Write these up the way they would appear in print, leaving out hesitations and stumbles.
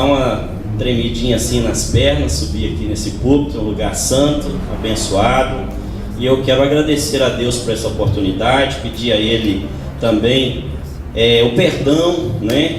Dá uma tremidinha assim nas pernas, subir aqui nesse púlpito, um lugar santo, abençoado. E eu quero agradecer a Deus por essa oportunidade, pedir a Ele também o perdão,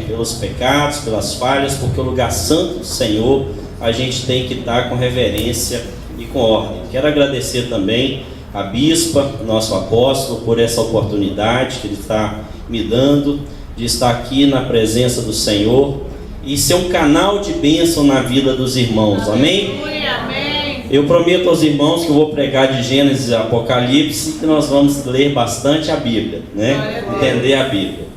pelos pecados, pelas falhas, porque o lugar santo do Senhor a gente tem que estar com reverência e com ordem. Quero agradecer também a bispa, nosso apóstolo, por essa oportunidade que ele está me dando de estar aqui na presença do Senhor e ser um canal de bênção na vida dos irmãos. Amém? Amém. Eu prometo aos irmãos que eu vou pregar de Gênesis e Apocalipse, que nós vamos ler bastante a Bíblia, entender a Bíblia.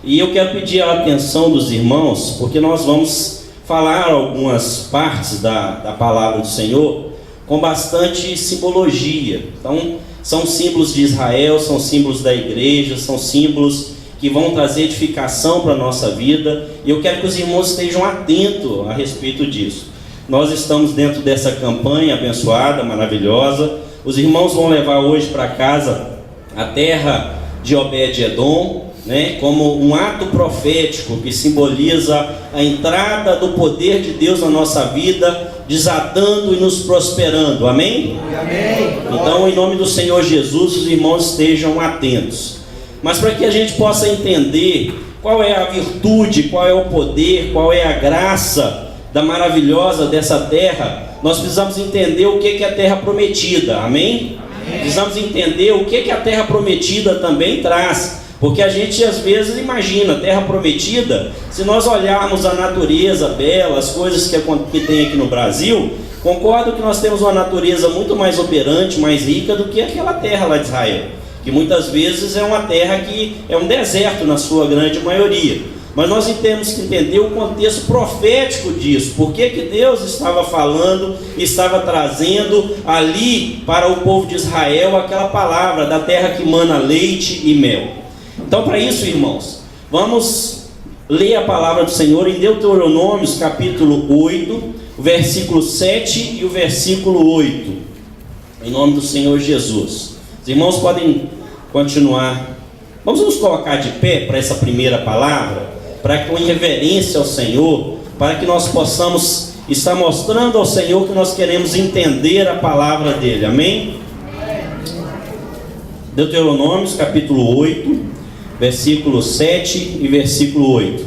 E eu quero pedir a atenção dos irmãos, porque nós vamos falar algumas partes da palavra do Senhor com bastante simbologia. Então, são símbolos de Israel, são símbolos da igreja, são símbolos que vão trazer edificação para a nossa vida, e eu quero que os irmãos estejam atentos a respeito disso. Nós estamos dentro dessa campanha abençoada, maravilhosa. Os irmãos vão levar hoje para casa a terra de Obed-Edom, como um ato profético que simboliza a entrada do poder de Deus na nossa vida, desatando e nos prosperando. Amém? Amém. Então, em nome do Senhor Jesus, os irmãos estejam atentos. Mas para que a gente possa entender qual é a virtude, qual é o poder, qual é a graça da maravilhosa dessa terra, nós precisamos entender o que é a terra prometida. Amém? Precisamos entender o que a terra prometida também traz. Porque a gente às vezes imagina a terra prometida, se nós olharmos a natureza bela, as coisas que tem aqui no Brasil, concordo que nós temos uma natureza muito mais operante, mais rica do que aquela terra lá de Israel, que muitas vezes é uma terra que é um deserto na sua grande maioria. Mas nós temos que entender o contexto profético disso, porque que Deus estava falando, estava trazendo ali para o povo de Israel aquela palavra da terra que mana leite e mel. Então, para isso, irmãos, vamos ler a palavra do Senhor em Deuteronômios capítulo 8, o versículo 7 e o versículo 8, em nome do Senhor Jesus. Os irmãos podem continuar. Vamos nos colocar de pé para essa primeira palavra, para que, com reverência ao Senhor, para que nós possamos estar mostrando ao Senhor que nós queremos entender a palavra dele. Amém? Deuteronômios capítulo 8, versículo 7 e versículo 8.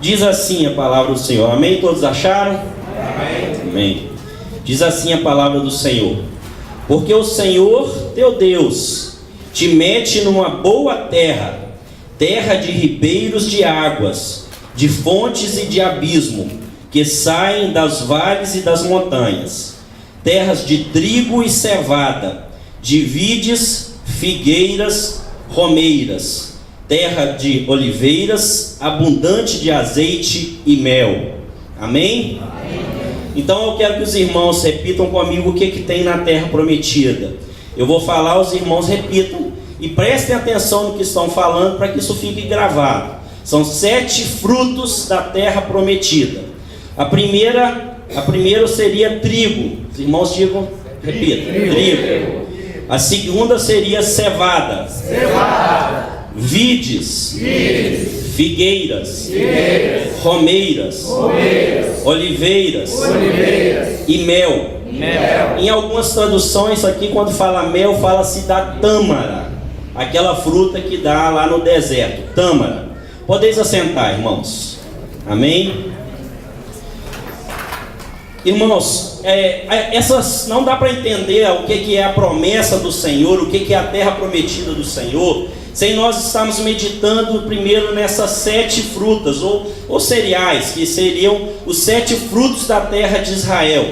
Diz assim a palavra do Senhor. Amém? Todos acharam? Amém. Amém. Diz assim a palavra do Senhor: porque o Senhor teu Deus te mete numa boa terra, terra de ribeiros de águas, de fontes e de abismo, que saem das vales e das montanhas, terras de trigo e cevada, de vides, figueiras, romeiras, terra de oliveiras, abundante de azeite e mel. Amém? Amém. Então eu quero que os irmãos repitam comigo o que tem na terra prometida. Eu vou falar, os irmãos repitam e prestem atenção no que estão falando para que isso fique gravado. São 7 frutos da terra prometida. A primeira seria trigo. Os irmãos digam, repitam, trigo. A segunda seria cevada. Vides. Figueiras. Romeiras. Oliveiras. E mel. Em algumas traduções aqui, quando fala mel, fala-se da tâmara, aquela fruta que dá lá no deserto. Tâmara. Podeis assentar, irmãos. Amém? Irmãos, essas não dá para entender o que é a promessa do Senhor, o que é a terra prometida do Senhor, sem nós estarmos meditando primeiro nessas 7 frutas ou cereais, que seriam os 7 frutos da terra de Israel.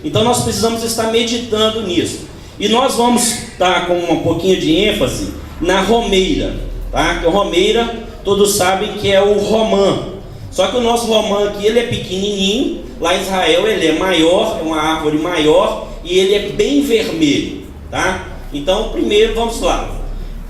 Então nós precisamos estar meditando nisso. E nós vamos estar com um pouquinho de ênfase na romeira, tá? Que a romeira, todos sabem que é o romã. Só que o nosso romã aqui, ele é pequenininho. Lá em Israel ele é maior, é uma árvore maior e ele é bem vermelho, tá? Então primeiro vamos lá,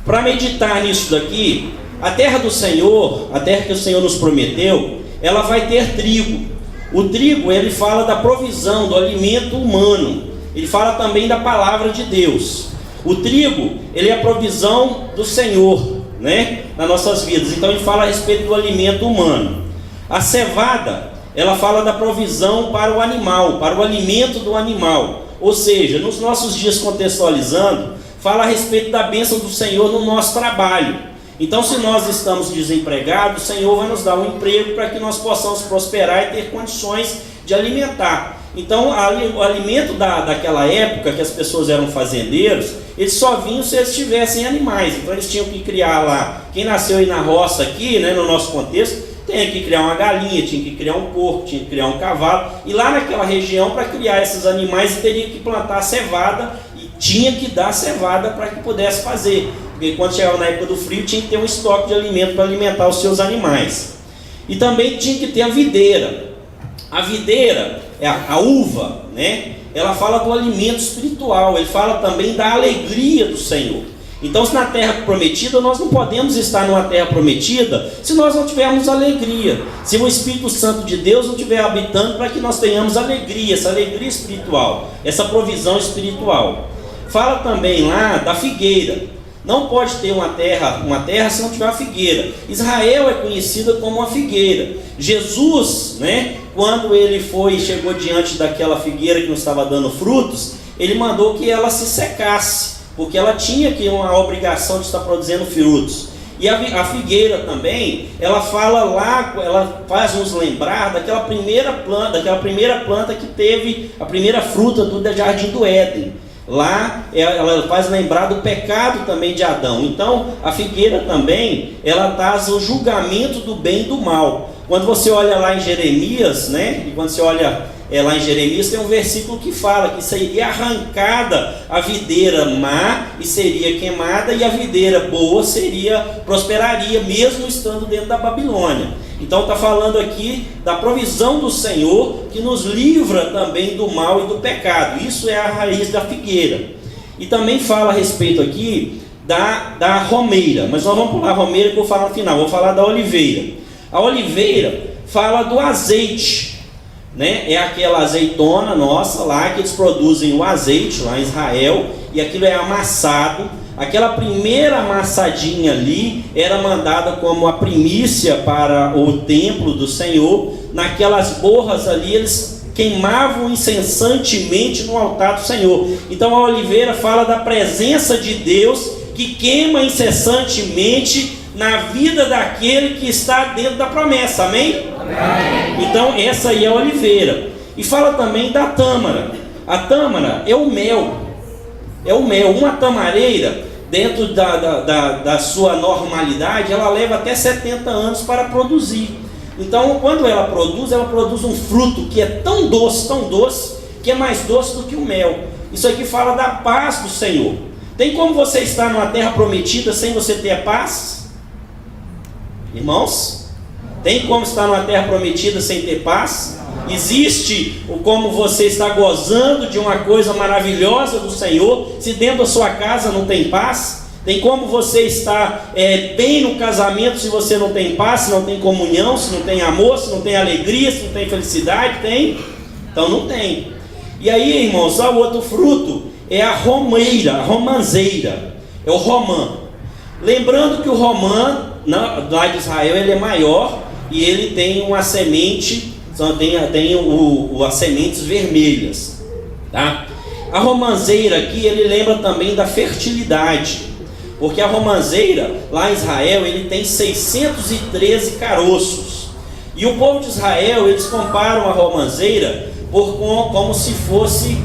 para meditar nisso daqui, a terra do Senhor, a terra que o Senhor nos prometeu, ela vai ter trigo. O trigo, ele fala da provisão, do alimento humano, ele fala também da palavra de Deus. O trigo, ele é a provisão do Senhor, nas nossas vidas, então ele fala a respeito do alimento humano. A cevada ela fala da provisão para o animal, para o alimento do animal. Ou seja, nos nossos dias contextualizando, fala a respeito da bênção do Senhor no nosso trabalho. Então, se nós estamos desempregados, o Senhor vai nos dar um emprego para que nós possamos prosperar e ter condições de alimentar. Então, o alimento daquela época, que as pessoas eram fazendeiros, eles só vinham se eles tivessem animais. Então, eles tinham que criar lá, quem nasceu aí na roça aqui, né, no nosso contexto, tinha que criar uma galinha, tinha que criar um porco, tinha que criar um cavalo. E lá naquela região, para criar esses animais, teria que plantar cevada e tinha que dar cevada para que pudesse fazer. Porque quando chegava na época do frio, tinha que ter um estoque de alimento para alimentar os seus animais. E também tinha que ter a videira. A videira, é a uva, né? Ela fala do alimento espiritual, ele fala também da alegria do Senhor. Então, se na terra prometida, nós não podemos estar numa terra prometida se nós não tivermos alegria, se o Espírito Santo de Deus não estiver habitando para que nós tenhamos alegria, essa alegria espiritual, essa provisão espiritual. Fala também lá da figueira. Não pode ter uma terra se não tiver uma figueira. Israel é conhecida como uma figueira. Jesus, né, quando ele chegou diante daquela figueira que não estava dando frutos, ele mandou que ela se secasse, porque ela tinha uma obrigação de estar produzindo frutos. E a figueira também, ela fala lá, ela faz nos lembrar daquela primeira planta que teve a primeira fruta do Jardim do Éden. Lá ela faz lembrar do pecado também de Adão. Então a figueira também, ela traz o julgamento do bem e do mal. Quando você olha lá em Jeremias, né? E quando você olha lá em Jeremias, tem um versículo que fala que seria arrancada a videira má e seria queimada, e a videira boa prosperaria, mesmo estando dentro da Babilônia. Então está falando aqui da provisão do Senhor, que nos livra também do mal e do pecado. Isso é a raiz da figueira. E também fala a respeito aqui da romeira, mas nós vamos pular a romeira que eu vou falar no final. Vou falar da oliveira. A oliveira fala do azeite, né? É aquela azeitona nossa lá, que eles produzem o azeite lá em Israel, e aquilo é amassado. Aquela primeira amassadinha ali era mandada como a primícia para o templo do Senhor. Naquelas borras ali eles queimavam incessantemente no altar do Senhor. Então a oliveira fala da presença de Deus que queima incessantemente na vida daquele que está dentro da promessa, amém? Amém. Então essa aí é a oliveira. E fala também da tâmara. A tâmara é o mel. É o mel. Uma tamareira, dentro da sua normalidade, ela leva até 70 anos para produzir. Então quando ela produz um fruto que é tão doce, que é mais doce do que o mel. Isso aqui fala da paz do Senhor. Tem como você estar numa terra prometida sem você ter a paz? Irmãos, tem como estar numa terra prometida sem ter paz? Existe como você está gozando de uma coisa maravilhosa do Senhor, se dentro da sua casa não tem paz? Tem como você estar bem no casamento se você não tem paz, se não tem comunhão, se não tem amor, se não tem alegria, se não tem felicidade? Tem? Então não tem. E aí, irmãos, o outro fruto é a romeira, a romanzeira, é o romã. Lembrando que o romã, lá de Israel, ele é maior e ele tem uma semente, tem as sementes vermelhas, tá? A romanzeira aqui, ele lembra também da fertilidade, porque a romanzeira, lá em Israel, ele tem 613 caroços, e o povo de Israel, eles comparam a romanzeira como se fosse,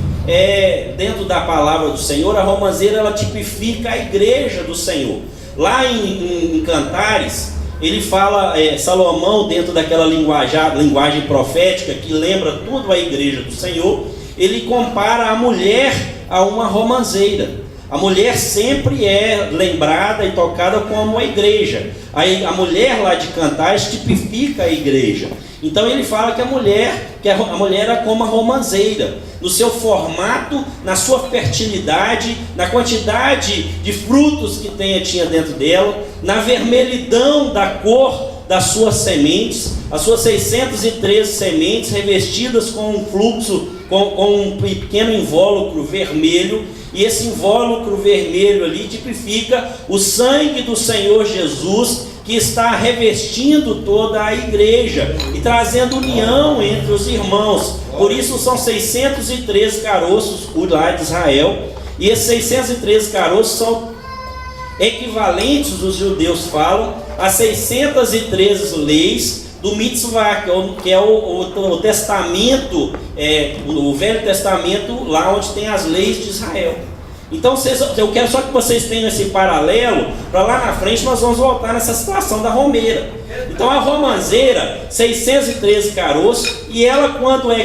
dentro da palavra do Senhor, a romanzeira, ela tipifica a igreja do Senhor. Lá em Cantares, ele fala, Salomão, dentro daquela linguagem profética que lembra tudo a igreja do Senhor, ele compara a mulher a uma romanzeira. A mulher sempre é lembrada e tocada como a igreja. A mulher lá de Cantares tipifica a igreja. Então ele fala que a mulher é como a romanzeira, no seu formato, na sua fertilidade, na quantidade de frutos que tinha dentro dela, na vermelhidão da cor das suas sementes, as suas 613 sementes revestidas com um fluxo, com um pequeno invólucro vermelho, e esse invólucro vermelho ali tipifica o sangue do Senhor Jesus que está revestindo toda a igreja e trazendo união entre os irmãos. Por isso são 613 caroços lá de Israel, e esses 613 caroços são equivalentes, os judeus falam, a 613 leis do Mitzvah, que é o testamento, o Velho Testamento, lá onde tem as leis de Israel. Então eu quero só que vocês tenham esse paralelo, para lá na frente nós vamos voltar nessa situação da romeira. Então a romanceira, 613 caroços, e ela, quando é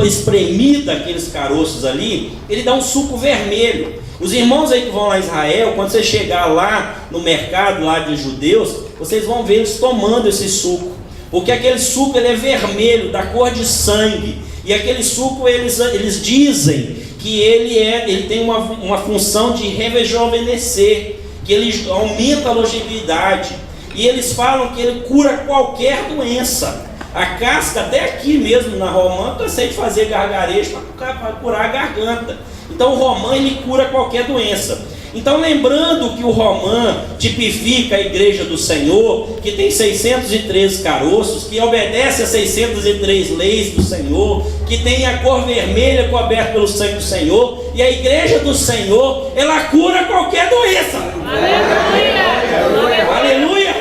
espremida aqueles caroços ali, ele dá um suco vermelho. Os irmãos aí que vão lá em Israel, quando você chegar lá no mercado lá de judeus, vocês vão ver eles tomando esse suco, porque aquele suco ele é vermelho, da cor de sangue, e aquele suco eles dizem que ele tem uma função de rejuvenescer, que ele aumenta a longevidade, e eles falam que ele cura qualquer doença. A casca, até aqui mesmo na romã, eu cansei de fazer gargarejo para curar a garganta. Então o romã ele cura qualquer doença. Então, lembrando que o romã tipifica a igreja do Senhor, que tem 613 caroços, que obedece a 603 leis do Senhor, que tem a cor vermelha coberta pelo sangue do Senhor, e a igreja do Senhor, ela cura qualquer doença. Aleluia! Aleluia!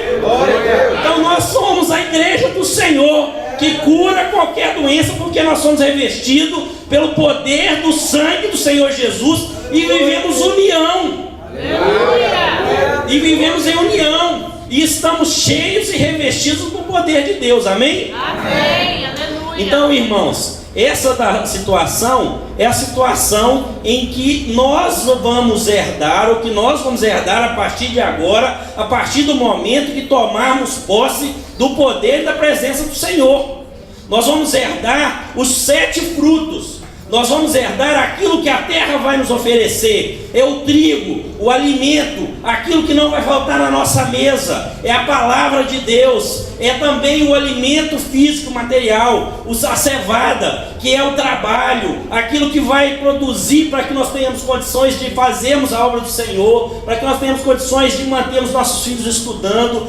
Então nós somos a igreja do Senhor, que cura qualquer doença, porque nós somos revestidos pelo poder do sangue do Senhor Jesus, e vivemos união. Aleluia. E vivemos em união, e estamos cheios e revestidos do poder de Deus, amém? Amém, aleluia. Então, irmãos, essa situação é a situação em que nós vamos herdar, ou que nós vamos herdar a partir de agora, a partir do momento que tomarmos posse do poder e da presença do Senhor. Nós vamos herdar os 7 frutos. Nós vamos herdar aquilo que a terra vai nos oferecer. É o trigo, o alimento, aquilo que não vai faltar na nossa mesa. É a palavra de Deus. É também o alimento físico, material, a cevada, que é o trabalho, aquilo que vai produzir para que nós tenhamos condições de fazermos a obra do Senhor, para que nós tenhamos condições de mantermos nossos filhos estudando,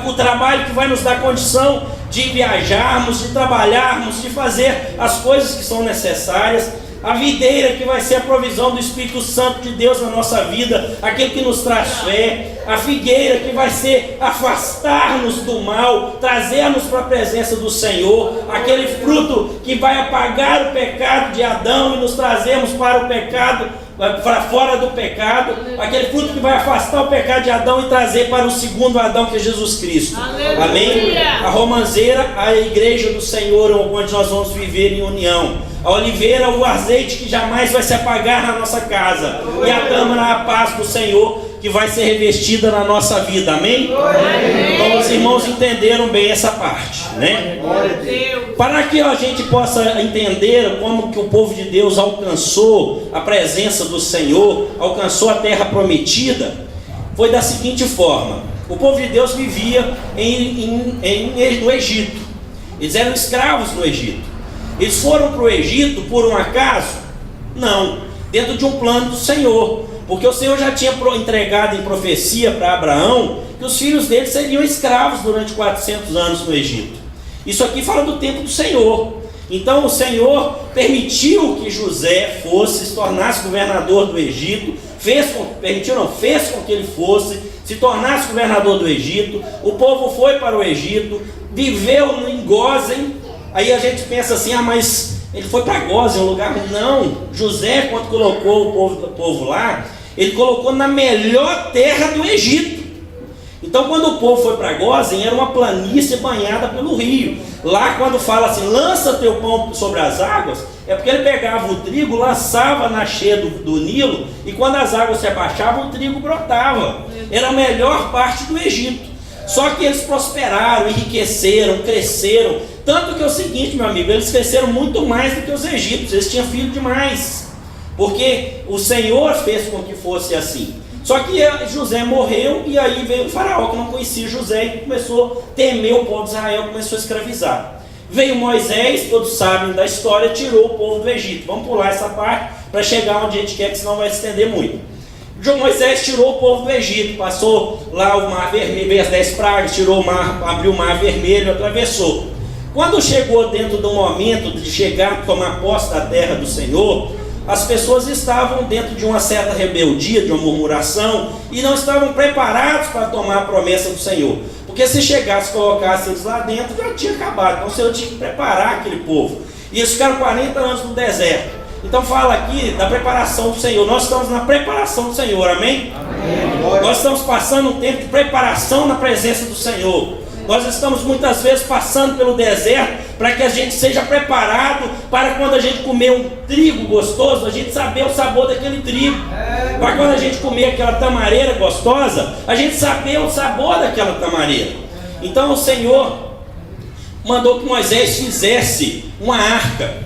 o trabalho que vai nos dar condição de viajarmos, de trabalharmos, de fazer as coisas que são necessárias. A videira, que vai ser a provisão do Espírito Santo de Deus na nossa vida, aquele que nos traz fé. A figueira, que vai ser afastar-nos do mal, trazer-nos para a presença do Senhor. Aquele fruto que vai apagar o pecado de Adão e nos trazermos para o pecado, para fora do pecado. Aquele fruto que vai afastar o pecado de Adão e trazer para o segundo Adão, que é Jesus Cristo. Aleluia. Amém? A romanceira, a igreja do Senhor, onde nós vamos viver em união. A oliveira, o azeite que jamais vai se apagar na nossa casa. E a tâmara, a paz do Senhor, que vai ser revestida na nossa vida, amém? Então os irmãos entenderam bem essa parte, né? Para que a gente possa entender como que o povo de Deus alcançou a presença do Senhor, alcançou a terra prometida, foi da seguinte forma: o povo de Deus vivia no Egito, eles eram escravos no Egito. Eles foram para o Egito por um acaso? Não, dentro de um plano do Senhor, porque o Senhor já tinha entregado em profecia para Abraão que os filhos dele seriam escravos durante 400 anos no Egito. Isso aqui fala do tempo do Senhor. Então o Senhor permitiu que José se tornasse governador do Egito, fez com que ele se tornasse governador do Egito. O povo foi para o Egito, viveu em Gósen. Aí a gente pensa assim, mas ele foi para Gósen, um lugar... Não, José, quando colocou o povo lá, ele colocou na melhor terra do Egito. Então quando o povo foi para Gósen, era uma planície banhada pelo rio. Lá quando fala assim, lança teu pão sobre as águas, é porque ele pegava o trigo, lançava na cheia do Nilo, e quando as águas se abaixavam, o trigo brotava. Era a melhor parte do Egito. Só que eles prosperaram, enriqueceram, cresceram. Tanto que é o seguinte, meu amigo, eles cresceram muito mais do que os egípcios. Eles tinham filho demais, porque o Senhor fez com que fosse assim. Só que José morreu, e aí veio o faraó, que não conhecia José, e começou a temer o povo de Israel, começou a escravizar. Veio Moisés, todos sabem da história, tirou o povo do Egito. Vamos pular essa parte para chegar onde a gente quer, que senão vai se estender muito. Moisés tirou o povo do Egito, passou lá o mar vermelho, veio as 10 pragas, tirou o mar, abriu o mar vermelho, atravessou. Quando chegou dentro do momento de chegar, tomar posse da terra do Senhor, as pessoas estavam dentro de uma certa rebeldia, de uma murmuração, e não estavam preparados para tomar a promessa do Senhor. Porque se chegasse e colocasse eles lá dentro, já tinha acabado. Então o Senhor tinha que preparar aquele povo. E eles ficaram 40 anos no deserto. Então fala aqui da preparação do Senhor. Nós estamos na preparação do Senhor, amém? Amém. Nós estamos passando um tempo de preparação na presença do Senhor. Nós estamos muitas vezes passando pelo deserto para que a gente seja preparado para quando a gente comer um trigo gostoso, a gente saber o sabor daquele trigo. Para quando a gente comer aquela tamareira gostosa, a gente saber o sabor daquela tamareira. Então o Senhor mandou que Moisés fizesse uma arca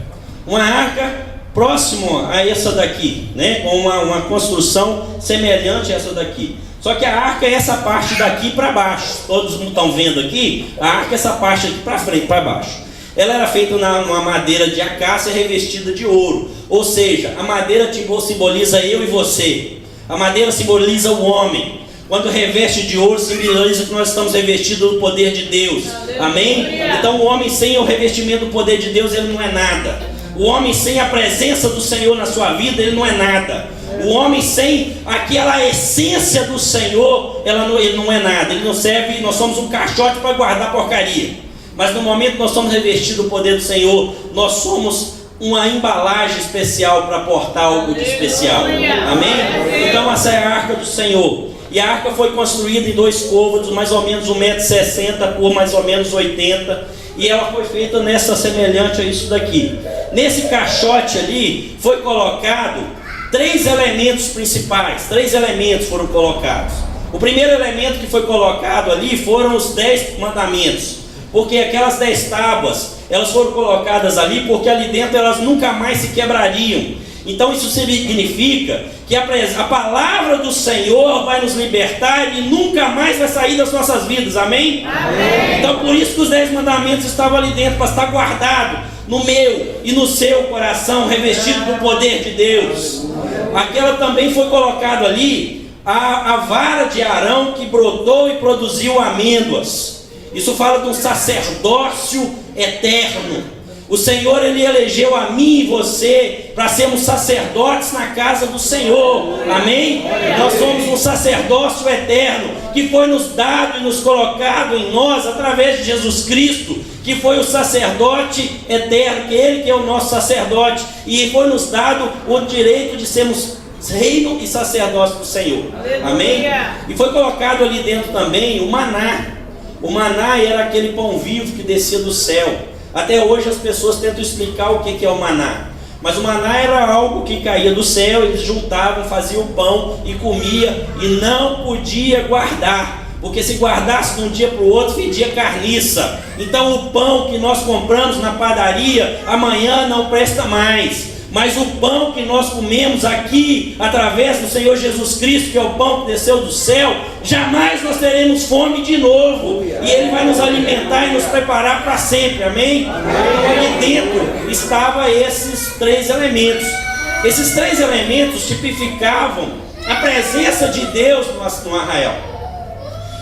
próximo a essa daqui, né? Com uma construção semelhante a essa daqui. Só que a arca é essa parte daqui para baixo. Todos estão vendo aqui? A arca é essa parte aqui para frente, para baixo. Ela era feita numa madeira de acácia revestida de ouro. Ou seja, a madeira simboliza eu e você. A madeira simboliza o homem. Quando reveste de ouro, simboliza que nós estamos revestidos do poder de Deus. Amém? Então o homem sem o revestimento do poder de Deus, ele não é nada. O homem sem a presença do Senhor na sua vida, ele não é nada. O homem sem aquela essência do Senhor, ele não é nada. Ele não serve, nós somos um caixote para guardar porcaria. Mas no momento que nós somos revestidos do poder do Senhor, nós somos uma embalagem especial para portar algo de especial. Amém? Então essa é a arca do Senhor. E a arca foi construída em 2 côvados, mais ou menos 1,60 m por mais ou menos 80. E ela foi feita nessa semelhante a isso daqui. Nesse caixote ali foi colocado 3 elementos principais. 3 elementos foram colocados. O primeiro elemento que foi colocado ali foram os 10 mandamentos. Porque aquelas 10 tábuas, elas foram colocadas ali porque ali dentro elas nunca mais se quebrariam. Então isso significa que a palavra do Senhor vai nos libertar e nunca mais vai sair das nossas vidas, amém? Amém. Então por isso que os 10 mandamentos estavam ali dentro, para estar guardado no meu e no seu coração, revestido do poder de Deus. Aquela também foi colocado ali a vara de Arão que brotou e produziu amêndoas. Isso fala de um sacerdócio eterno. O Senhor, Ele elegeu a mim e você para sermos sacerdotes na casa do Senhor. Amém? Nós somos um sacerdócio eterno que foi nos dado e nos colocado em nós através de Jesus Cristo, que foi o sacerdote eterno, que Ele que é o nosso sacerdote, e foi nos dado o direito de sermos reino e sacerdócio do Senhor. Amém? E foi colocado ali dentro também o maná. O maná era aquele pão vivo que descia do céu. Até hoje as pessoas tentam explicar o que é o maná. Mas o maná era algo que caía do céu, eles juntavam, faziam o pão e comia, e não podia guardar, porque se guardasse de um dia para o outro, fedia carniça. Então o pão que nós compramos na padaria, amanhã não presta mais. Mas o pão que nós comemos aqui, através do Senhor Jesus Cristo, que é o pão que desceu do céu, jamais nós teremos fome de novo. E Ele vai nos alimentar e nos preparar para sempre, amém? Então ali dentro estavam esses 3 elementos. Esses 3 elementos tipificavam a presença de Deus no arraial.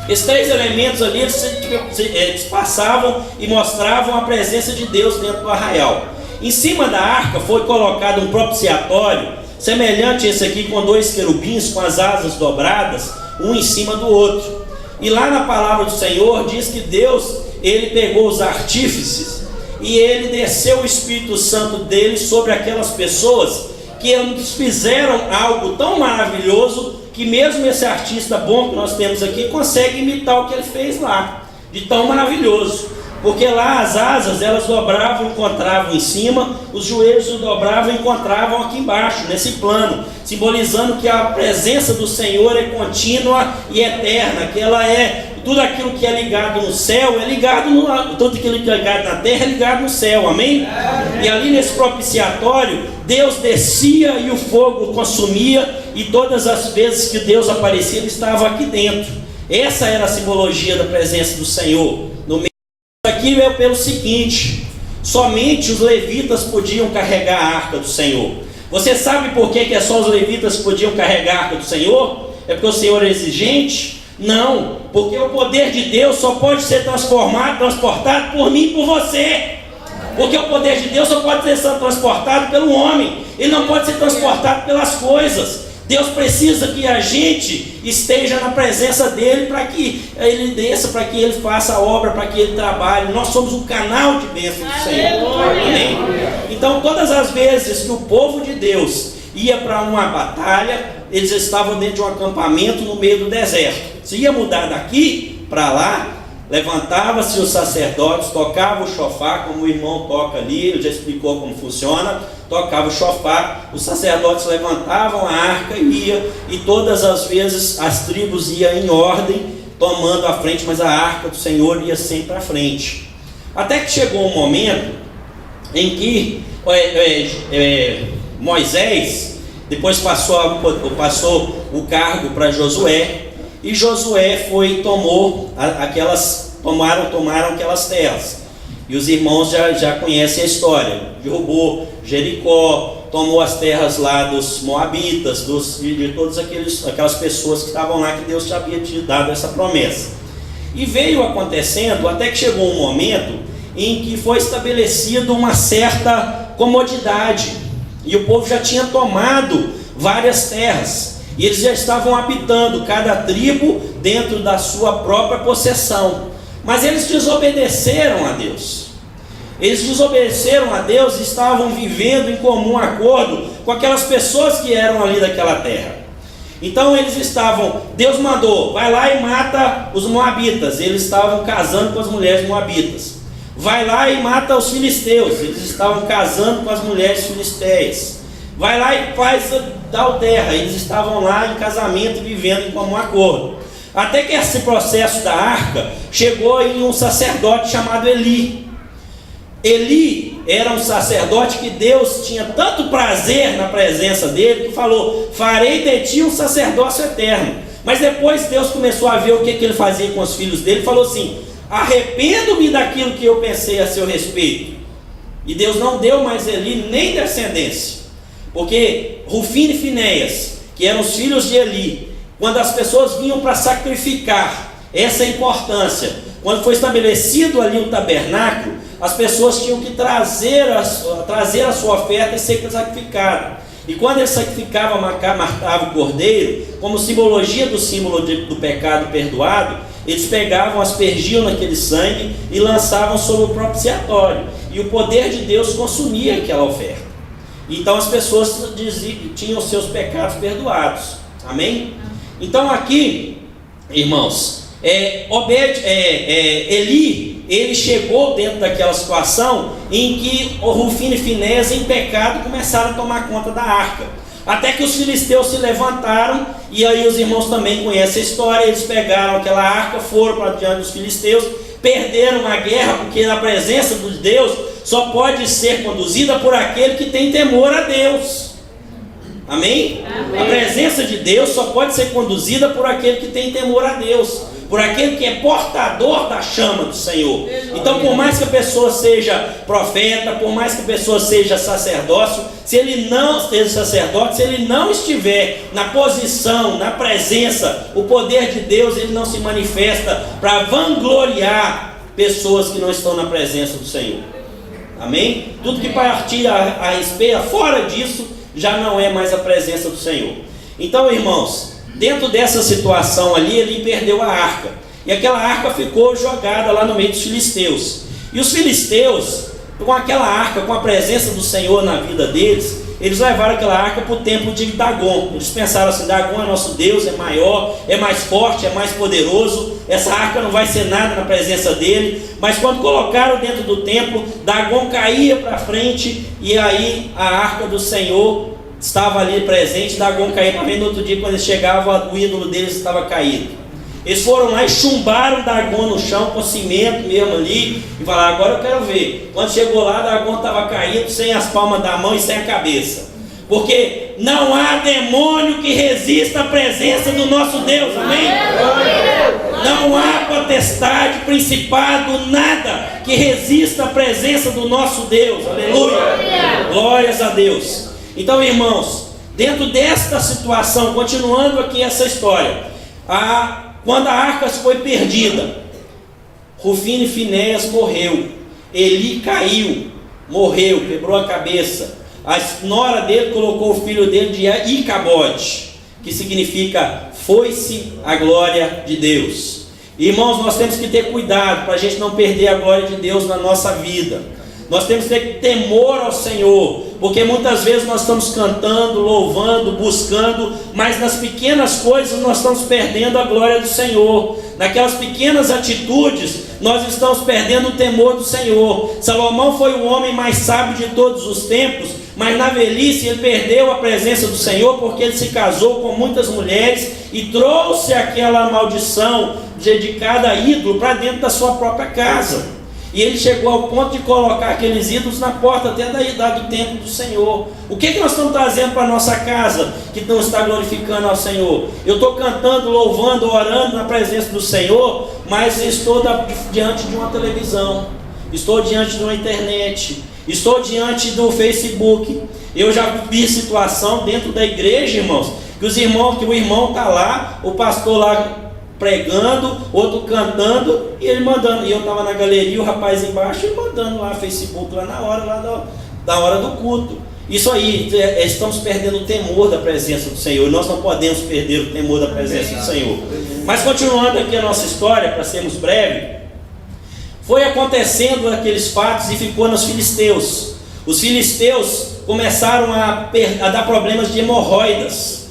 Esses 3 elementos ali, eles passavam e mostravam a presença de Deus dentro do arraial. Em cima da arca foi colocado um propiciatório, semelhante a esse aqui, com 2 querubins com as asas dobradas, um em cima do outro. E lá na palavra do Senhor diz que Deus, Ele pegou os artífices e Ele desceu o Espírito Santo dele sobre aquelas pessoas que eles fizeram algo tão maravilhoso que mesmo esse artista bom que nós temos aqui consegue imitar o que ele fez lá, de tão maravilhoso. Porque lá as asas, elas dobravam e encontravam em cima, os joelhos se dobravam e encontravam aqui embaixo, nesse plano, simbolizando que a presença do Senhor é contínua e eterna, que ela é, tudo aquilo que é ligado no céu, é ligado tudo aquilo que é ligado na terra é ligado no céu, amém? E ali nesse propiciatório, Deus descia e o fogo consumia, e todas as vezes que Deus aparecia, Ele estava aqui dentro. Essa era a simbologia da presença do Senhor no meio. Aqui é pelo seguinte: somente os levitas podiam carregar a arca do Senhor. Você sabe por que é só os levitas que podiam carregar a arca do Senhor? É porque o Senhor é exigente? Não, porque o poder de Deus só pode ser transportado por mim e por você. Porque o poder de Deus só pode ser transportado pelo homem. Ele não pode ser transportado pelas coisas. Deus precisa que a gente esteja na presença dele para que ele desça, para que ele faça a obra, para que ele trabalhe. Nós somos um canal de bênção do Senhor. Amém? Então, todas as vezes que o povo de Deus ia para uma batalha, eles estavam dentro de um acampamento no meio do deserto. Se ia mudar daqui para lá, levantava-se os sacerdotes, tocava o chofar, como o irmão toca ali, ele já explicou como funciona, tocava o chofar, os sacerdotes levantavam a arca e ia, e todas as vezes as tribos iam em ordem, tomando a frente, mas a arca do Senhor ia sempre à frente. Até que chegou um momento em que Moisés, depois passou o cargo para Josué, e Josué tomaram aquelas terras. E os irmãos já conhecem a história. Derrubou Jericó, tomou as terras lá dos moabitas, de todas aquelas pessoas que estavam lá, que Deus já havia te dado essa promessa. E veio acontecendo até que chegou um momento em que foi estabelecida uma certa comodidade. E o povo já tinha tomado várias terras. E eles já estavam habitando, cada tribo dentro da sua própria possessão. Mas eles desobedeceram a Deus. Eles desobedeceram a Deus e estavam vivendo em comum acordo com aquelas pessoas que eram ali daquela terra. Então Deus mandou, vai lá e mata os moabitas. Eles estavam casando com as mulheres moabitas. Vai lá e mata os filisteus. Eles estavam casando com as mulheres filisteias. Vai lá e faz tal terra. Eles estavam lá em casamento, vivendo em comum acordo. Até que esse processo da arca chegou em um sacerdote chamado Eli. Eli era um sacerdote que Deus tinha tanto prazer na presença dele, que falou, farei de ti um sacerdócio eterno. Mas depois Deus começou a ver o que ele fazia com os filhos dele, e falou assim, arrependo-me daquilo que eu pensei a seu respeito. E Deus não deu mais Eli nem descendência. Porque Rufino e Finéias, que eram os filhos de Eli, quando as pessoas vinham para sacrificar, essa é a importância. Quando foi estabelecido ali o tabernáculo, as pessoas tinham que trazer a sua oferta e ser sacrificada. E quando eles sacrificavam, matavam o cordeiro, como simbologia do símbolo do pecado perdoado, eles pegavam, aspergiam naquele sangue e lançavam sobre o propiciatório. E o poder de Deus consumia aquela oferta. Então as pessoas tinham seus pecados perdoados. Amém? Então aqui, irmãos, Eli, ele chegou dentro daquela situação em que o Rufino e Finéias, em pecado, começaram a tomar conta da arca. Até que os filisteus se levantaram, e aí os irmãos também conhecem a história. Eles pegaram aquela arca, foram para diante dos filisteus, perderam a guerra, porque na presença de Deus só pode ser conduzida por aquele que tem temor a Deus. Amém? Amém? A presença de Deus só pode ser conduzida por aquele que tem temor a Deus, por aquele que é portador da chama do Senhor. Então, por mais que a pessoa seja profeta, por mais que a pessoa seja sacerdócio, se ele não estiver na posição, na presença, o poder de Deus, ele não se manifesta para vangloriar pessoas que não estão na presença do Senhor. Amém? Tudo que partir a respeito, fora disso, já não é mais a presença do Senhor. Então, irmãos, dentro dessa situação ali, ele perdeu a arca. E aquela arca ficou jogada lá no meio dos filisteus. E os filisteus, com aquela arca, com a presença do Senhor na vida deles, eles levaram aquela arca para o templo de Dagon. Eles pensaram assim, Dagon é nosso Deus, é maior, é mais forte, é mais poderoso. Essa arca não vai ser nada na presença dele. Mas quando colocaram dentro do templo, Dagon caía para frente, e aí a arca do Senhor estava ali presente. Dagon caía para frente. No outro dia, quando eles chegavam, o ídolo deles estava caído. Eles foram lá e chumbaram Dagon no chão com cimento mesmo ali, e falaram, agora eu quero ver. Quando chegou lá, Dagon estava caído, sem as palmas da mão e sem a cabeça. Porque não há demônio que resista à presença do nosso Deus. Amém? Não há potestade, principado, nada que resista à presença do nosso Deus. Aleluia! Glórias a Deus. Então, irmãos, dentro desta situação, continuando aqui essa história, quando a arca foi perdida, Rufino e Finéias morreu, Eli caiu, morreu, quebrou a cabeça. A nora dele colocou o filho dele de Icabode, que significa foi-se a glória de Deus. Irmãos, nós temos que ter cuidado para a gente não perder a glória de Deus na nossa vida. Nós temos que ter temor ao Senhor, porque muitas vezes nós estamos cantando, louvando, buscando, mas nas pequenas coisas nós estamos perdendo a glória do Senhor. Naquelas pequenas atitudes nós estamos perdendo o temor do Senhor. Salomão foi o homem mais sábio de todos os tempos, mas na velhice ele perdeu a presença do Senhor, porque ele se casou com muitas mulheres e trouxe aquela maldição dedicada a ídolo para dentro da sua própria casa. E ele chegou ao ponto de colocar aqueles ídolos na porta até da idade do templo do Senhor. O que nós estamos trazendo para a nossa casa que não está glorificando ao Senhor? Eu estou cantando, louvando, orando na presença do Senhor, mas estou diante de uma televisão, estou diante de uma internet, estou diante do Facebook. Eu já vi situação dentro da igreja, irmãos, que o irmão está lá, o pastor lá pregando, outro cantando, e ele mandando, e eu estava na galeria, o rapaz embaixo, e mandando lá no Facebook, lá na hora, da hora do culto. Isso aí, estamos perdendo o temor da presença do Senhor, e nós não podemos perder o temor da presença do Senhor. Mas continuando aqui a nossa história, para sermos breves, foi acontecendo aqueles fatos e ficou nos filisteus. Os filisteus começaram a dar problemas de hemorroidas.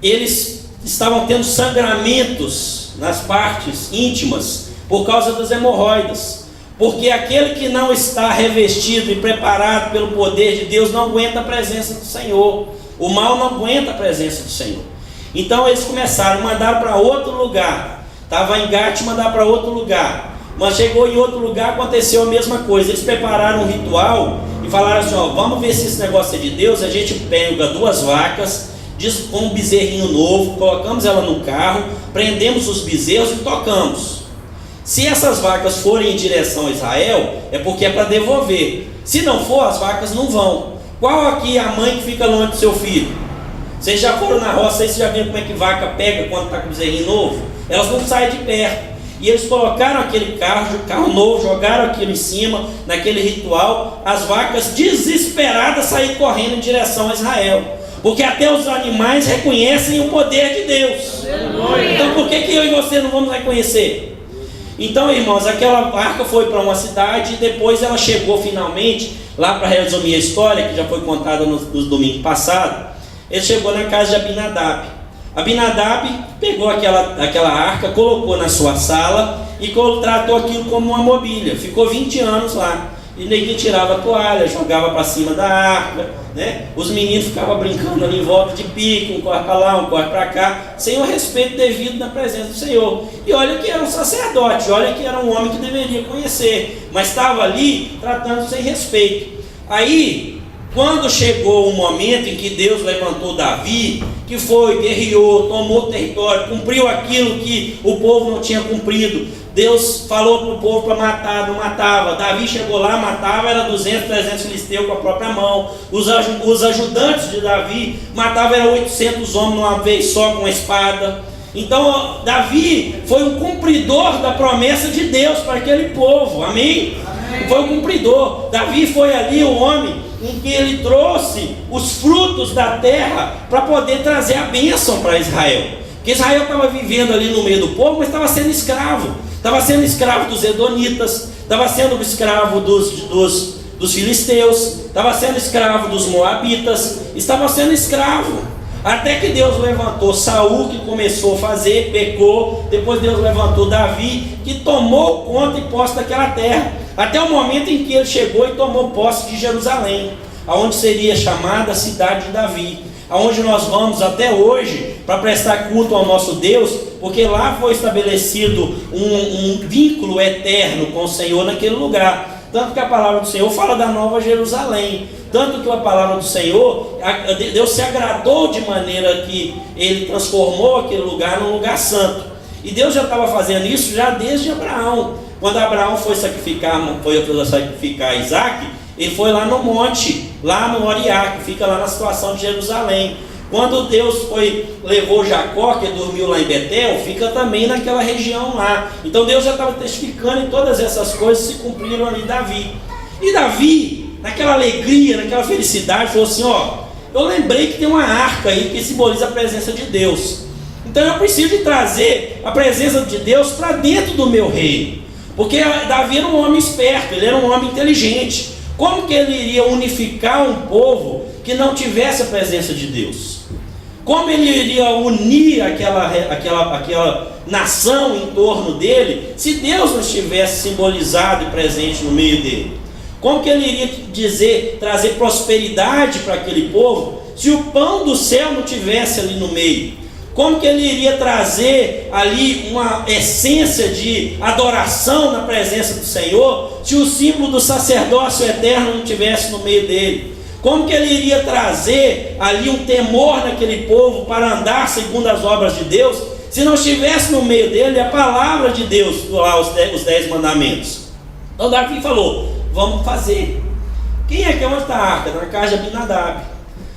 Eles estavam tendo sangramentos nas partes íntimas por causa das hemorroidas, porque aquele que não está revestido e preparado pelo poder de Deus não aguenta a presença do Senhor. O mal não aguenta a presença do Senhor. Então eles começaram, mandaram para outro lugar. Estava em Gate, mandaram para outro lugar, mas chegou em outro lugar, aconteceu a mesma coisa. Eles prepararam um ritual e falaram assim: vamos ver se esse negócio é de Deus. A gente pega 2 vacas com um bezerrinho novo, colocamos ela no carro, prendemos os bezerros e tocamos. Se essas vacas forem em direção a Israel, é porque é para devolver. Se não for, as vacas não vão. Qual aqui é a mãe que fica longe do seu filho? Vocês já foram na roça, vocês já viram como é que vaca pega quando está com o bezerrinho novo? Elas não saem de perto. E eles colocaram aquele carro novo, jogaram aquilo em cima, naquele ritual. As vacas desesperadas saíram correndo em direção a Israel, porque até os animais reconhecem o poder de Deus. Então por que eu e você não vamos reconhecer? Então, irmãos, aquela arca foi para uma cidade e depois ela chegou finalmente, lá para resumir a história, que já foi contada no domingo passado, ele chegou na casa de Abinadab. Abinadab pegou aquela arca, colocou na sua sala e tratou aquilo como uma mobília. Ficou 20 anos lá. E ninguém tirava a toalha, jogava para cima da arca, né? Os meninos ficavam brincando ali em volta de pique, um corre para lá, um corre para cá, sem o respeito devido na presença do Senhor. E olha que era um sacerdote, olha que era um homem que deveria conhecer, mas estava ali tratando sem respeito. Aí, quando chegou o momento em que Deus levantou Davi, que foi, guerreou, tomou o território, cumpriu aquilo que o povo não tinha cumprido, Deus falou para o povo para matar, não matava. Davi chegou lá, matava, era 200, 300 filisteus com a própria mão. Os ajudantes de Davi matavam, era 800 homens numa vez só com a espada. Então Davi foi um cumpridor da promessa de Deus para aquele povo, amém? Foi um cumpridor. Davi foi ali o homem em que ele trouxe os frutos da terra para poder trazer a bênção para Israel. Porque Israel estava vivendo ali no meio do povo, mas estava sendo escravo. Estava sendo escravo dos edonitas, estava sendo escravo dos filisteus, estava sendo escravo dos moabitas, estava sendo escravo. Até que Deus levantou Saul, que começou a fazer, pecou. Depois Deus levantou Davi, que tomou conta e posse daquela terra. Até o momento em que ele chegou e tomou posse de Jerusalém, aonde seria chamada a cidade de Davi, aonde nós vamos até hoje para prestar culto ao nosso Deus, porque lá foi estabelecido um vínculo eterno com o Senhor naquele lugar. Tanto que a palavra do Senhor fala da Nova Jerusalém, tanto que a palavra do Senhor, Deus se agradou de maneira que Ele transformou aquele lugar num lugar santo. E Deus já estava fazendo isso já desde Abraão. Quando Abraão foi sacrificar Isaac, Ele foi lá no monte, lá no Moriá, que fica lá na situação de Jerusalém. Quando Deus levou Jacó, que dormiu lá em Betel, fica também naquela região lá. Então Deus já estava testificando, e todas essas coisas se cumpriram ali em Davi. E Davi, naquela alegria, naquela felicidade, falou assim: eu lembrei que tem uma arca aí que simboliza a presença de Deus. Então eu preciso de trazer a presença de Deus para dentro do meu reino. Porque Davi era um homem esperto, ele era um homem inteligente. Como que ele iria unificar um povo que não tivesse a presença de Deus? Como ele iria unir aquela nação em torno dele, se Deus não estivesse simbolizado e presente no meio dele? Como que ele iria trazer prosperidade para aquele povo, se o pão do céu não tivesse ali no meio? Como que ele iria trazer ali uma essência de adoração na presença do Senhor, se o símbolo do sacerdócio eterno não tivesse no meio dele? Como que ele iria trazer ali um temor naquele povo para andar segundo as obras de Deus, se não estivesse no meio dele a palavra de Deus, lá os 10 mandamentos? Então Davi falou: vamos fazer. Quem é que onde está a arca? Na casa de Abinadab.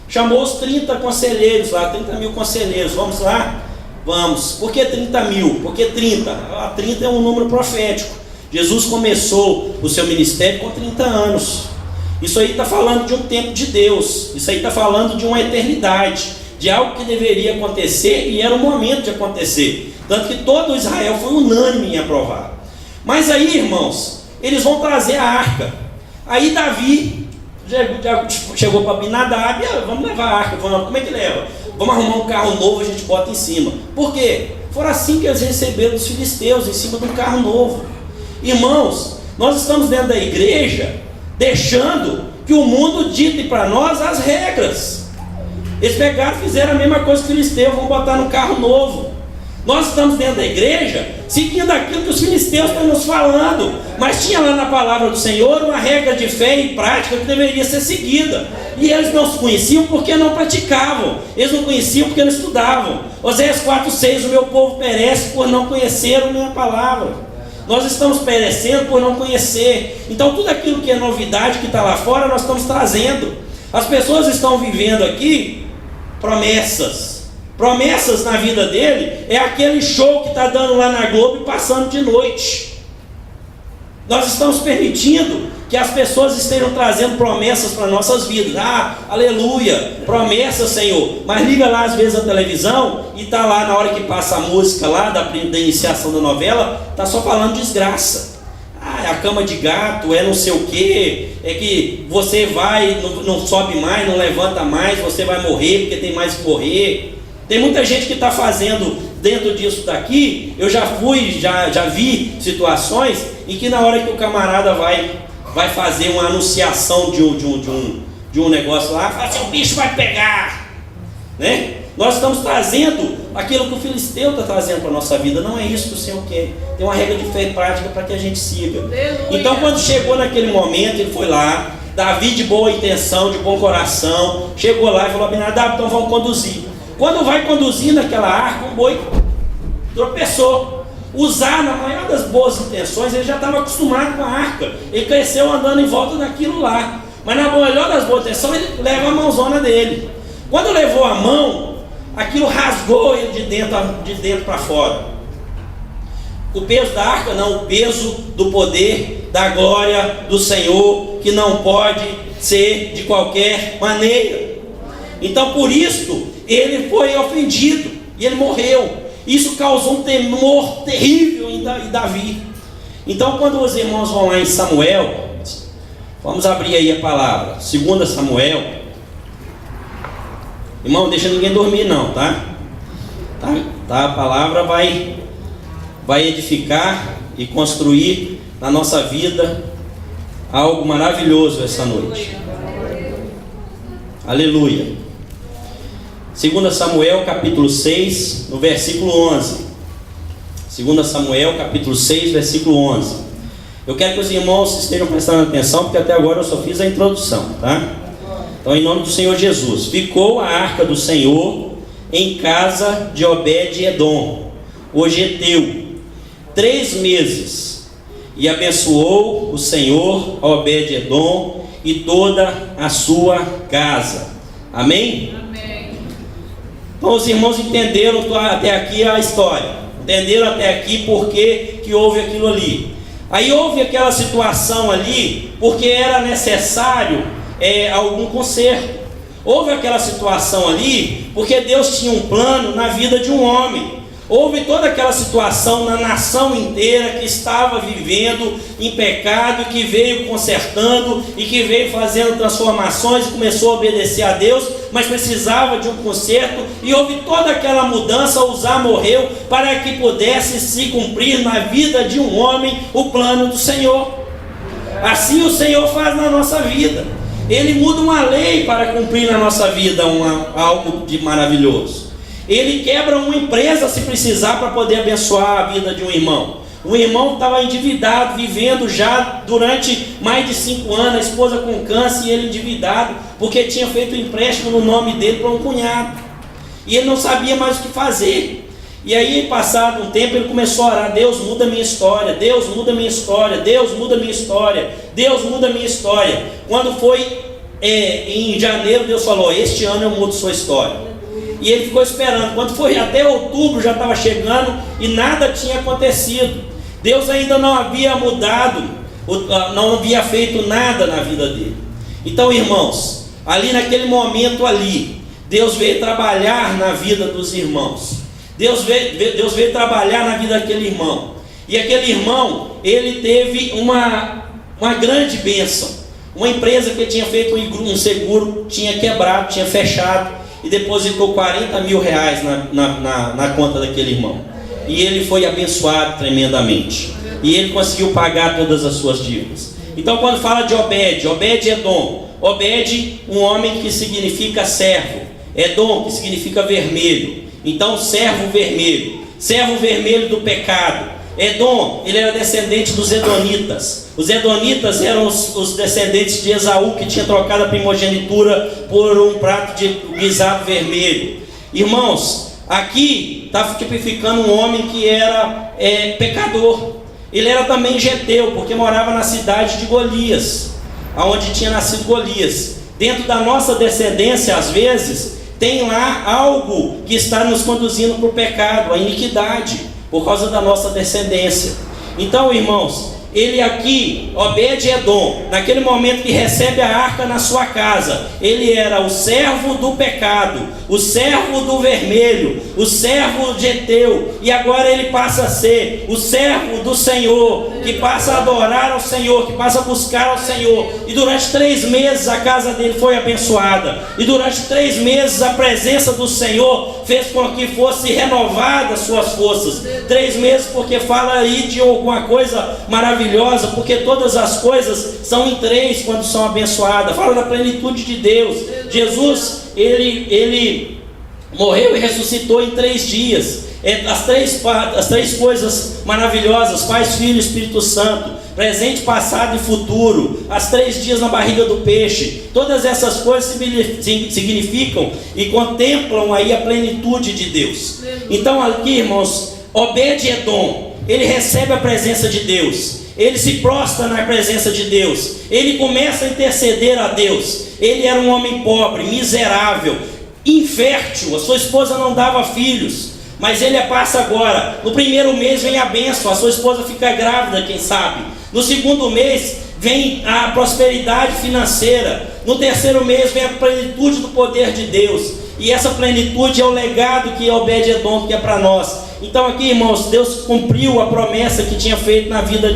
Chamou os 30 conselheiros lá, 30 mil conselheiros. Vamos lá? Vamos. Por que 30 mil? Porque 30. 30 é um número profético. Jesus começou o seu ministério com 30 anos. Isso aí está falando de um tempo de Deus. Isso aí está falando de uma eternidade, de algo que deveria acontecer e era o momento de acontecer. Tanto que todo Israel foi unânime em aprovar. Mas aí, irmãos, eles vão trazer a arca. Aí Davi chegou para Abinadab: vamos levar a arca. Vamos. Como é que leva? Vamos arrumar um carro novo, a gente bota em cima. Por quê? Foi assim que eles receberam os filisteus, em cima de um carro novo. Irmãos, nós estamos dentro da igreja deixando que o mundo dite para nós as regras. Eles pegaram e fizeram a mesma coisa que os filisteus, vão botar no carro novo. Nós estamos dentro da igreja seguindo aquilo que os filisteus estão nos falando, mas tinha lá na palavra do Senhor uma regra de fé e prática que deveria ser seguida, e eles não se conheciam porque não praticavam, eles não conheciam porque não estudavam. Oséias 4,6: o meu povo perece por não conhecer a minha palavra. Nós estamos perecendo por não conhecer. Então tudo aquilo que é novidade que está lá fora, nós estamos trazendo. As pessoas estão vivendo aqui promessas na vida dele, é aquele show que está dando lá na Globo e passando de noite. Nós estamos permitindo que as pessoas estejam trazendo promessas para nossas vidas. Aleluia, promessa, Senhor. Mas liga lá às vezes a televisão e está lá na hora que passa a música lá da iniciação da novela, está só falando desgraça. É a cama de gato, é não sei o que, é que você vai, não sobe mais, não levanta mais, você vai morrer porque tem mais que correr. Tem muita gente que está fazendo dentro disso daqui. Eu já vi situações em que na hora que o camarada vai fazer uma anunciação de um negócio lá, fala assim: o bicho vai pegar, né? Nós estamos trazendo aquilo que o filisteu está trazendo para a nossa vida. Não é isso que o Senhor quer. Tem uma regra de fé e prática para que a gente siga. Então quando chegou naquele momento, ele foi lá, Davi de boa intenção, de bom coração, chegou lá e falou: Abinadab, então vamos conduzir. Quando vai conduzindo aquela arca, um boi tropeçou. Uzá, na maior das boas intenções, ele já estava acostumado com a arca. Ele cresceu andando em volta daquilo lá. Mas na melhor das boas intenções, ele leva a mãozona dele. Quando levou a mão, aquilo rasgou ele de dentro para fora. O peso da arca não, o peso do poder, da glória do Senhor, que não pode ser de qualquer maneira. Então por isso ele foi ofendido e ele morreu. Isso causou um temor terrível em Davi. Então quando os irmãos vão lá em Samuel, vamos abrir aí a palavra, 2 Samuel. Irmão, deixa ninguém dormir não, tá? A palavra vai edificar e construir na nossa vida algo maravilhoso essa noite. Aleluia. 2 Samuel capítulo 6, no versículo 11. 2 Samuel capítulo 6, versículo 11. Eu quero que os irmãos estejam prestando atenção, porque até agora eu só fiz a introdução, tá? Então, em nome do Senhor Jesus: ficou a arca do Senhor em casa de Obed-edom, o geteu, 3 meses, e abençoou o Senhor a Obed-edom, e toda a sua casa. Amém? Amém. Então os irmãos entenderam até aqui a história, entenderam até aqui por que houve aquilo ali. Aí houve aquela situação ali porque era necessário algum conserto. Houve aquela situação ali porque Deus tinha um plano na vida de um homem. Houve toda aquela situação na nação inteira que estava vivendo em pecado, que veio consertando e que veio fazendo transformações e começou a obedecer a Deus, mas precisava de um conserto, e houve toda aquela mudança. Uzá morreu para que pudesse se cumprir na vida de um homem o plano do Senhor. Assim o Senhor faz na nossa vida. Ele muda uma lei para cumprir na nossa vida algo de maravilhoso. Ele quebra uma empresa se precisar para poder abençoar a vida de um irmão. O irmão estava endividado, vivendo já durante mais de 5 anos, a esposa com câncer e ele endividado, porque tinha feito um empréstimo no nome dele para um cunhado. E ele não sabia mais o que fazer. E aí, passado um tempo, ele começou a orar: Deus, muda minha história, Deus, muda minha história, Deus, muda minha história, Deus, muda minha história. Quando foi em janeiro, Deus falou: este ano eu mudo sua história. E ele ficou esperando. Quando foi até outubro, já estava chegando e nada tinha acontecido. Deus ainda não havia mudado, não havia feito nada na vida dele. Então, irmãos, ali naquele momento ali, Deus veio trabalhar na vida dos irmãos. Deus veio trabalhar na vida daquele irmão. E aquele irmão, ele teve uma grande bênção. Uma empresa que tinha feito um seguro, tinha quebrado, tinha fechado, e depositou 40 mil reais na conta daquele irmão. E ele foi abençoado tremendamente. E ele conseguiu pagar todas as suas dívidas. Então, quando fala de Obed-Edom, Obed, um homem que significa servo, Edom, que significa vermelho. Então, servo vermelho do pecado. Edom, ele era descendente dos Edonitas. Os Edonitas eram os descendentes de Esaú, que tinha trocado a primogenitura por um prato de guisado vermelho. Irmãos, aqui está tipificando um homem que era pecador. Ele era também geteu, porque morava na cidade de Golias, aonde tinha nascido Golias. Dentro da nossa descendência, às vezes, tem lá algo que está nos conduzindo para o pecado, a iniquidade, por causa da nossa descendência. Então, irmãos, ele aqui, Obed-Edom, naquele momento que recebe a arca na sua casa, ele era o servo do pecado, o servo do vermelho, o servo geteu, e agora ele passa a ser o servo do Senhor, que passa a adorar ao Senhor, que passa a buscar ao Senhor. E durante 3 meses a casa dele foi abençoada, e durante 3 meses a presença do Senhor fez com que fosse renovadas suas forças. 3 meses, porque fala aí de alguma coisa maravilhosa, porque todas as coisas são em 3 quando são abençoadas. Fala da plenitude de Deus. Jesus, ele morreu e ressuscitou em 3 dias. As três coisas maravilhosas: Pai, Filho e Espírito Santo, presente, passado e futuro, as 3 dias na barriga do peixe. Todas essas coisas significam e contemplam aí a plenitude de Deus. Então aqui, irmãos, Obed-Edom, ele recebe a presença de Deus, ele se prostra na presença de Deus, ele começa a interceder a Deus. Ele era um homem pobre, miserável, infértil, a sua esposa não dava filhos, mas ele passa agora. No primeiro mês vem a bênção, a sua esposa fica grávida, quem sabe. No segundo mês vem a prosperidade financeira. No terceiro mês vem a plenitude do poder de Deus. E essa plenitude é o legado que Obed-Edom quer para nós. Então aqui, irmãos, Deus cumpriu a promessa que tinha feito na vida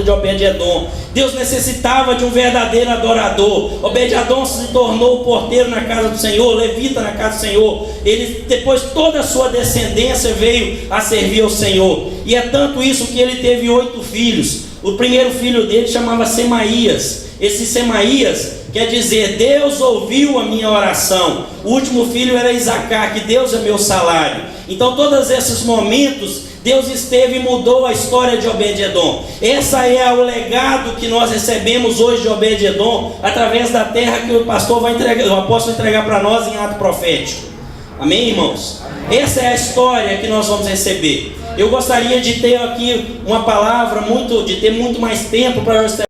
de Obed-Edom. Deus necessitava de um verdadeiro adorador. Obed-Edom se tornou o porteiro na casa do Senhor, levita na casa do Senhor. Ele, depois, toda a sua descendência veio a servir ao Senhor. E é tanto isso que ele teve 8 filhos. O primeiro filho dele chamava Semaías. Esse Semaías quer dizer: Deus ouviu a minha oração. O último filho era Isacar, que Deus é meu salário. Então todos esses momentos Deus esteve e mudou a história de Obed-Edom. Essa é o legado que nós recebemos hoje de Obed-Edom, através da terra que o pastor vai entregar, o apóstolo vai entregar para nós em ato profético. Amém, irmãos? Essa é a história que nós vamos receber. Eu gostaria de ter aqui uma palavra, de ter muito mais tempo para nós.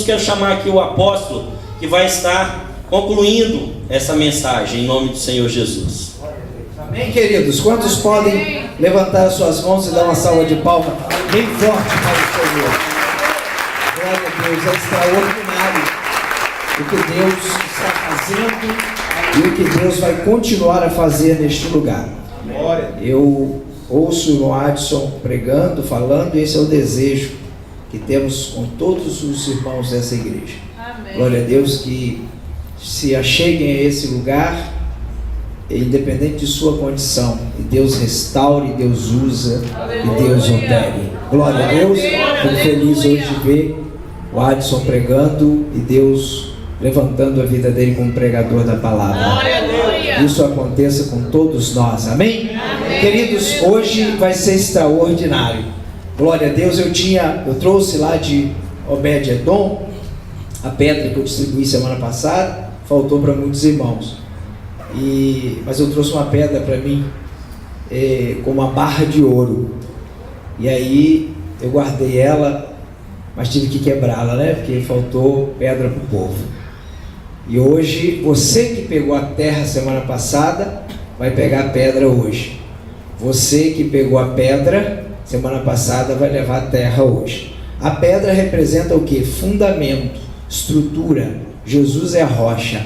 Quero chamar aqui o apóstolo que vai estar concluindo essa mensagem em nome do Senhor Jesus. Amém, queridos? Quantos podem levantar as suas mãos e dar uma salva de palmas bem forte para o Senhor? Glória a Deus, é extraordinário o que Deus está fazendo e o que Deus vai continuar a fazer neste lugar. Eu ouço o irmão Adson pregando, falando, e esse é o desejo que temos com todos os irmãos dessa igreja. Amém. Glória a Deus, que se acheguem a esse lugar, independente de sua condição, e Deus restaure, Deus usa, e Deus opere. Glória a Deus. Fico feliz hoje de ver o Adson pregando e Deus levantando a vida dele como pregador da palavra. Isso aconteça com todos nós, amém? Queridos, hoje vai ser extraordinário. Glória a Deus. Eu trouxe lá de Obed-Edom a pedra que eu distribuí semana passada, faltou para muitos irmãos. Mas eu trouxe uma pedra para mim com uma barra de ouro. E aí eu guardei ela, mas tive que quebrá-la, né? Porque faltou pedra para o povo. E hoje, você que pegou a terra semana passada, vai pegar a pedra hoje. Você que pegou a pedra semana passada, vai levar a terra hoje. A pedra representa o que? Fundamento, estrutura. Jesus é a rocha.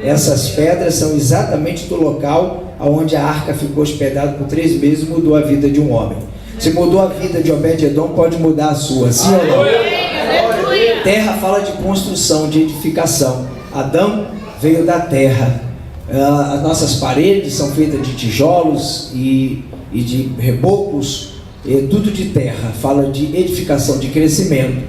Essas pedras são exatamente do local onde a arca ficou hospedada por 3 meses e mudou a vida de um homem. Se mudou a vida de Obed-Edom, pode mudar a sua, sim ou não? Terra fala de construção, de edificação. Adão veio da terra. As nossas paredes são feitas de tijolos e de rebocos, tudo de terra. Fala de edificação, de crescimento.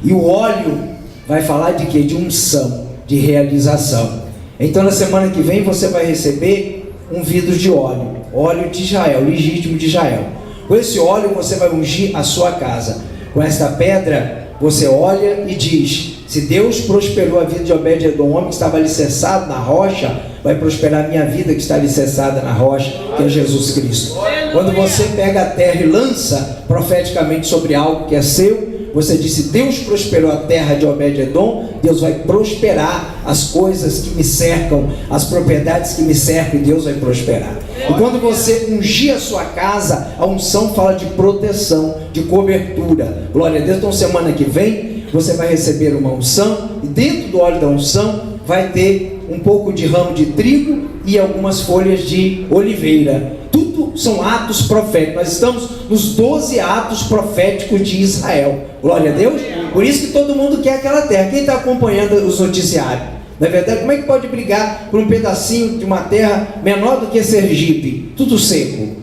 E o óleo vai falar de quê? De unção, de realização. Então na semana que vem você vai receber um vidro de óleo, óleo de Israel, legítimo de Israel. Com esse óleo você vai ungir a sua casa. Com esta pedra você olha e diz: se Deus prosperou a vida de Obed-Edom, um homem que estava alicerçado na rocha, vai prosperar a minha vida que está alicerçada na rocha, que é Jesus Cristo. Quando você pega a terra e lança profeticamente sobre algo que é seu, você diz: se Deus prosperou a terra de Obed-Edom, Deus vai prosperar as coisas que me cercam, as propriedades que me cercam, e Deus vai prosperar. E quando você ungir a sua casa, a unção fala de proteção, de cobertura. Glória a Deus. Então semana que vem você vai receber uma unção, e dentro do óleo da unção vai ter um pouco de ramo de trigo e algumas folhas de oliveira. Tudo são atos proféticos. Nós estamos nos 12 atos proféticos de Israel. Glória a Deus. Por isso que todo mundo quer aquela terra. Quem está acompanhando os noticiários? Na verdade, como é que pode brigar por um pedacinho de uma terra menor do que Sergipe? Tudo seco.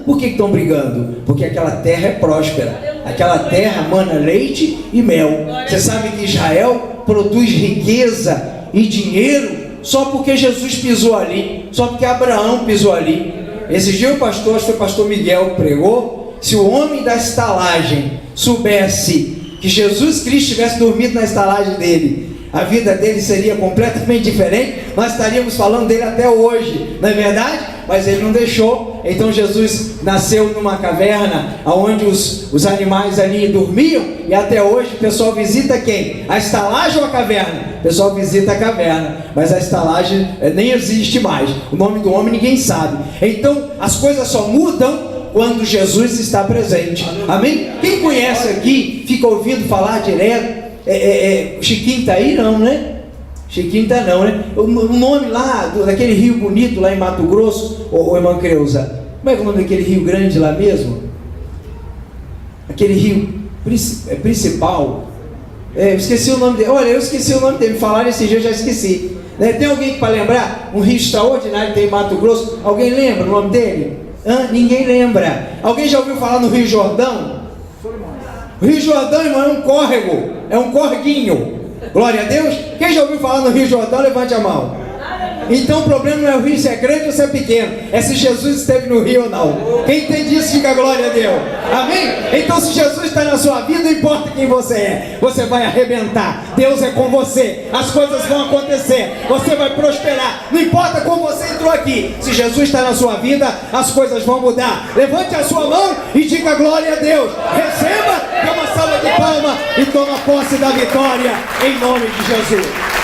Por que estão brigando? Porque aquela terra é próspera. Aquela terra mana leite e mel. Você sabe que Israel produz riqueza e dinheiro só porque Jesus pisou ali, só porque Abraão pisou ali. Esse dia o pastor, acho que foi o pastor Miguel que pregou: se o homem da estalagem soubesse que Jesus Cristo tivesse dormido na estalagem dele, a vida dele seria completamente diferente. Nós estaríamos falando dele até hoje, não é verdade? Mas ele não deixou. Então Jesus nasceu numa caverna onde os animais ali dormiam, e até hoje o pessoal visita quem? A estalagem ou a caverna? O pessoal visita a caverna, mas a estalagem nem existe mais. O nome do homem ninguém sabe. Então as coisas só mudam quando Jesus está presente. Amém? Quem conhece aqui, fica ouvindo falar direto. Chiquinho está aí? Não, né? Chiquinho está não, né? O nome lá, daquele rio bonito lá em Mato Grosso, ô irmã Creuza, como é que é o nome daquele rio grande lá mesmo? Aquele rio principal. Eu esqueci o nome dele. Olha, eu esqueci o nome dele. Me falaram esse dia, eu já esqueci. Tem alguém para lembrar? Um rio extraordinário que tem em Mato Grosso. Alguém lembra o nome dele? Ninguém lembra. Alguém já ouviu falar no Rio Jordão? O Rio Jordão, irmão, é um córrego. É um corguinho. Glória a Deus. Quem já ouviu falar no Rio Jordão, levante a mão. Então o problema não é o rio se é grande ou se é pequeno, é se Jesus esteve no rio ou não. Quem entende isso, diga glória a Deus. Amém? Então se Jesus está na sua vida, não importa quem você é, você vai arrebentar. Deus é com você, as coisas vão acontecer, você vai prosperar. Não importa como você entrou aqui, se Jesus está na sua vida, as coisas vão mudar. Levante a sua mão e diga glória a Deus. Receba, dê uma salva de palmas e toma posse da vitória em nome de Jesus.